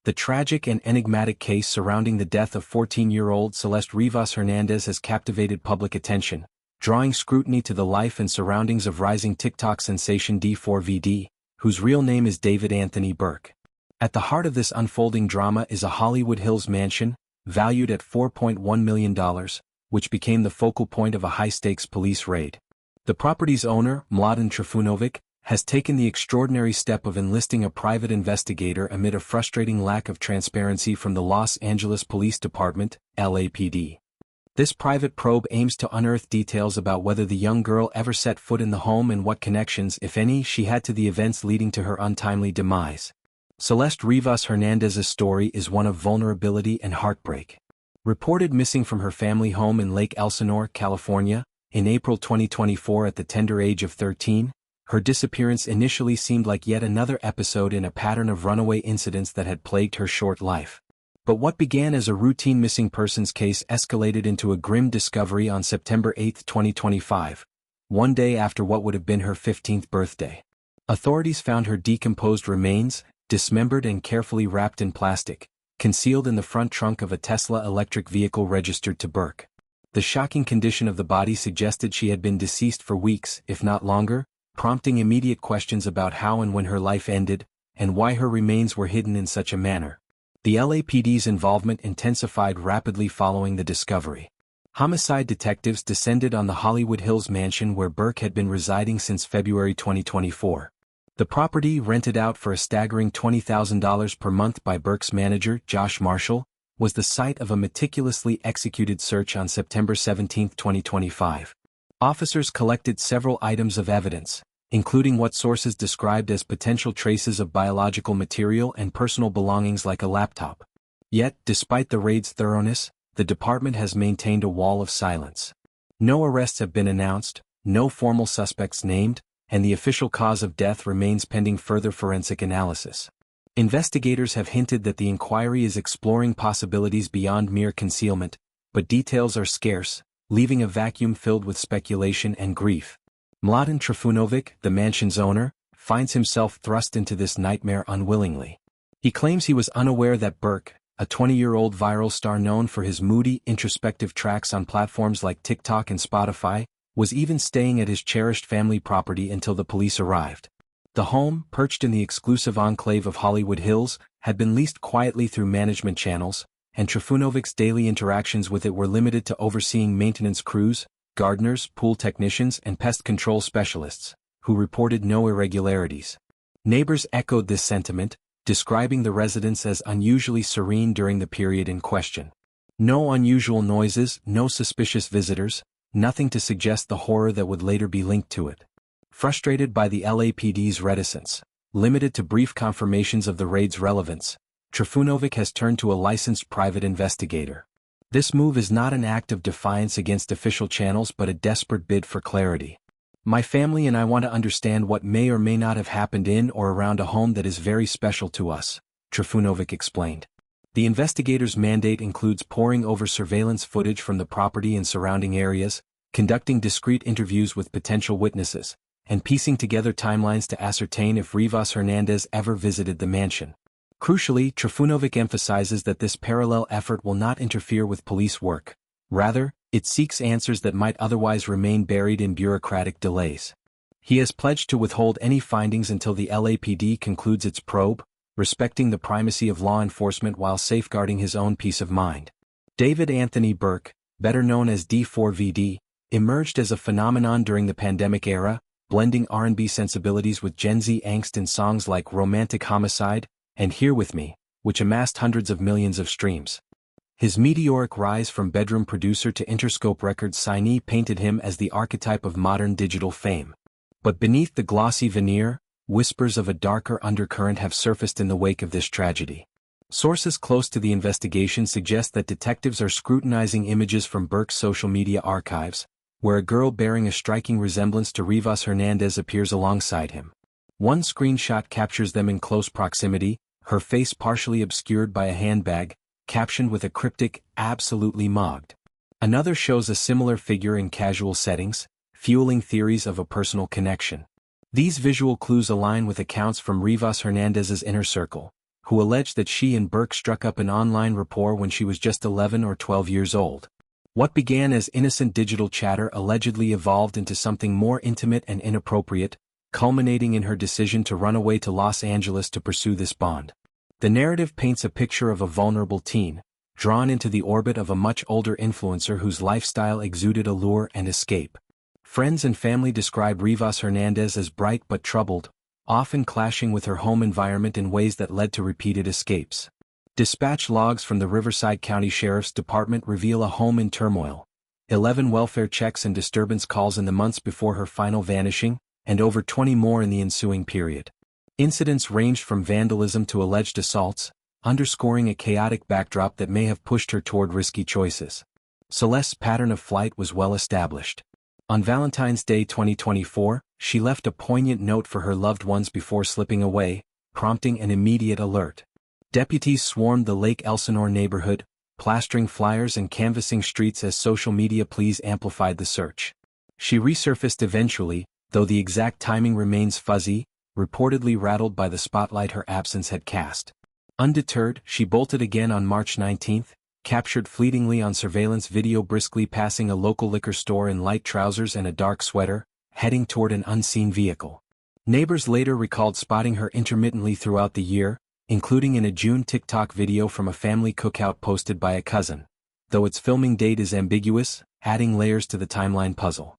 The tragic and enigmatic case surrounding the death of 14-year-old Celeste Rivas Hernandez has captivated public attention, drawing scrutiny to the life and surroundings of rising TikTok sensation D4vd, whose real name is David Anthony Burke. At the heart of this unfolding drama is a Hollywood Hills mansion, valued at $4.1 million, which became the focal point of a high-stakes police raid. The property's owner, Mladen Trifunovic, has taken the extraordinary step of enlisting a private investigator amid a frustrating lack of transparency from the Los Angeles Police Department, LAPD. This private probe aims to unearth details about whether the young girl ever set foot in the home and what connections, if any, she had to the events leading to her untimely demise. Celeste Rivas Hernandez's story is one of vulnerability and heartbreak. Reported missing from her family home in Lake Elsinore, California, in April 2024 at the tender age of 13, her disappearance initially seemed like yet another episode in a pattern of runaway incidents that had plagued her short life. But what began as a routine missing persons case escalated into a grim discovery on September 8, 2025, one day after what would have been her 15th birthday. Authorities found her decomposed remains, dismembered and carefully wrapped in plastic, concealed in the front trunk of a Tesla electric vehicle registered to Burke. The shocking condition of the body suggested she had been deceased for weeks, if not longer, prompting immediate questions about how and when her life ended, and why her remains were hidden in such a manner. The LAPD's involvement intensified rapidly following the discovery. Homicide detectives descended on the Hollywood Hills mansion where Burke had been residing since February 2024. The property, rented out for a staggering $20,000 per month by Burke's manager, Josh Marshall, was the site of a meticulously executed search on September 17, 2025. Officers collected several items of evidence, including what sources described as potential traces of biological material and personal belongings like a laptop. Yet, despite the raid's thoroughness, the department has maintained a wall of silence. No arrests have been announced, no formal suspects named, and the official cause of death remains pending further forensic analysis. Investigators have hinted that the inquiry is exploring possibilities beyond mere concealment, but details are scarce, leaving a vacuum filled with speculation and grief. Mladen Trifunovic, the mansion's owner, finds himself thrust into this nightmare unwillingly. He claims he was unaware that Burke, a 20-year-old viral star known for his moody, introspective tracks on platforms like TikTok and Spotify, was even staying at his cherished family property until the police arrived. The home, perched in the exclusive enclave of Hollywood Hills, had been leased quietly through management channels, and Trifunovic's daily interactions with it were limited to overseeing maintenance crews, gardeners, pool technicians, and pest control specialists, who reported no irregularities. Neighbors echoed this sentiment, describing the residence as unusually serene during the period in question. No unusual noises, no suspicious visitors, nothing to suggest the horror that would later be linked to it. Frustrated by the LAPD's reticence, limited to brief confirmations of the raid's relevance, Trifunovic has turned to a licensed private investigator. This move is not an act of defiance against official channels but a desperate bid for clarity. My family and I want to understand what may or may not have happened in or around a home that is very special to us, Trifunovic explained. The investigator's mandate includes poring over surveillance footage from the property and surrounding areas, conducting discreet interviews with potential witnesses, and piecing together timelines to ascertain if Rivas Hernandez ever visited the mansion. Crucially, Trifunovic emphasizes that this parallel effort will not interfere with police work. Rather, it seeks answers that might otherwise remain buried in bureaucratic delays. He has pledged to withhold any findings until the LAPD concludes its probe, respecting the primacy of law enforcement while safeguarding his own peace of mind. David Anthony Burke, better known as D4vd, emerged as a phenomenon during the pandemic era, blending R&B sensibilities with Gen Z angst in songs like Romantic Homicide and Here With Me, which amassed hundreds of millions of streams. His meteoric rise from bedroom producer to Interscope Records signee painted him as the archetype of modern digital fame. But beneath the glossy veneer, whispers of a darker undercurrent have surfaced in the wake of this tragedy. Sources close to the investigation suggest that detectives are scrutinizing images from Burke's social media archives, where a girl bearing a striking resemblance to Rivas Hernandez appears alongside him. One screenshot captures them in close proximity, her face partially obscured by a handbag, captioned with a cryptic, "absolutely mogged." Another shows a similar figure in casual settings, fueling theories of a personal connection. These visual clues align with accounts from Rivas Hernandez's inner circle, who alleged that she and Burke struck up an online rapport when she was just 11 or 12 years old. What began as innocent digital chatter allegedly evolved into something more intimate and inappropriate, culminating in her decision to run away to Los Angeles to pursue this bond. The narrative paints a picture of a vulnerable teen, drawn into the orbit of a much older influencer whose lifestyle exuded allure and escape. Friends and family describe Rivas Hernandez as bright but troubled, often clashing with her home environment in ways that led to repeated escapes. Dispatch logs from the Riverside County Sheriff's Department reveal a home in turmoil, 11 welfare checks and disturbance calls in the months before her final vanishing, and over 20 more in the ensuing period. Incidents ranged from vandalism to alleged assaults, underscoring a chaotic backdrop that may have pushed her toward risky choices. Celeste's pattern of flight was well established. On Valentine's Day 2024, she left a poignant note for her loved ones before slipping away, prompting an immediate alert. Deputies swarmed the Lake Elsinore neighborhood, plastering flyers and canvassing streets as social media pleas amplified the search. She resurfaced eventually, though the exact timing remains fuzzy, reportedly rattled by the spotlight her absence had cast. Undeterred, she bolted again on March 19, captured fleetingly on surveillance video briskly passing a local liquor store in light trousers and a dark sweater, heading toward an unseen vehicle. Neighbors later recalled spotting her intermittently throughout the year, including in a June TikTok video from a family cookout posted by a cousin, though its filming date is ambiguous, adding layers to the timeline puzzle.